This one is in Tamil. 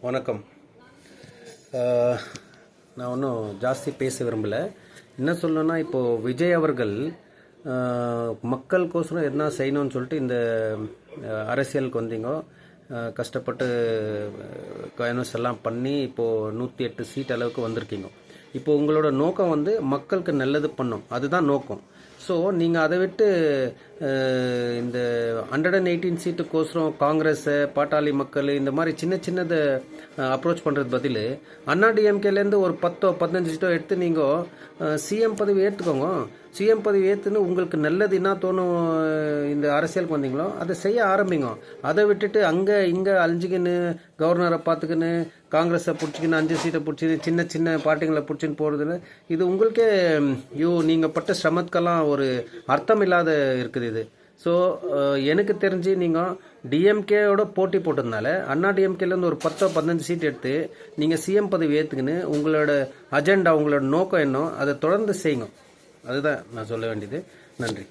வணக்கம். நான் ஒன்றும் ஜாஸ்தி பேச விரும்பலை. என்ன சொல்லணும்னா, இப்போது விஜய் அவர்கள் மக்களுக்கோசரம் என்ன செய்யணும்னு சொல்லிட்டு இந்த அரசியலுக்கு வந்தீங்க. கஷ்டப்பட்டு கயனஸ் எல்லாம் பண்ணி இப்போது 108 சீட் அளவுக்கு வந்திருக்கீங்க. இப்போ உங்களோட நோக்கம் வந்து மக்களுக்கு நல்லது பண்ணும், அதுதான் நோக்கம். ஸோ நீங்கள் அதை விட்டு இந்த 118 சீட்டுக்கோசரம் காங்கிரஸை, பாட்டாளி மக்கள் இந்த மாதிரி சின்ன சின்னதை அப்ரோச் பண்ணுறது பதில் அண்ணாடிஎம்கேலேருந்து ஒரு 10-15 சீட்டோ எடுத்து நீங்கள் சிஎம் பதவி ஏற்றுக்கோங்க. சிஎம் பதவி ஏற்றுன்னு உங்களுக்கு நல்லது என்ன தோணும் இந்த அரசியலுக்கு வந்தீங்களோ அதை செய்ய ஆரம்பிங்க. அதை விட்டுட்டு அங்கே இங்கே அழிஞ்சிக்கின்னு கவர்னரை பார்த்துக்கின்னு காங்கிரஸை பிடிச்சிக்கின்னு 5 சீட்டை பிடிச்சின்னு சின்ன சின்ன பார்ட்டிங்களை பிடிச்சின்னு போகிறதுல இது உங்களுக்கே நீங்கள் பட்ட சிரமத்துக்கெல்லாம் ஒரு அர்த்தம் இல்லாத இருக்குது இது. ஸோ எனக்கு தெரிஞ்சு நீங்கள் டிஎம்கேயோட போட்டி போட்டதுனால டிஎம்கேலேருந்து ஒரு 10-15 சீட் எடுத்து நீங்கள் சிஎம் பதவி ஏற்றுக்குன்னு உங்களோட அஜெண்டா, உங்களோட நோக்கம் என்ன அதை தொடர்ந்து செய்யுங்க. அதுதான் நான் சொல்ல வேண்டியது. நன்றி.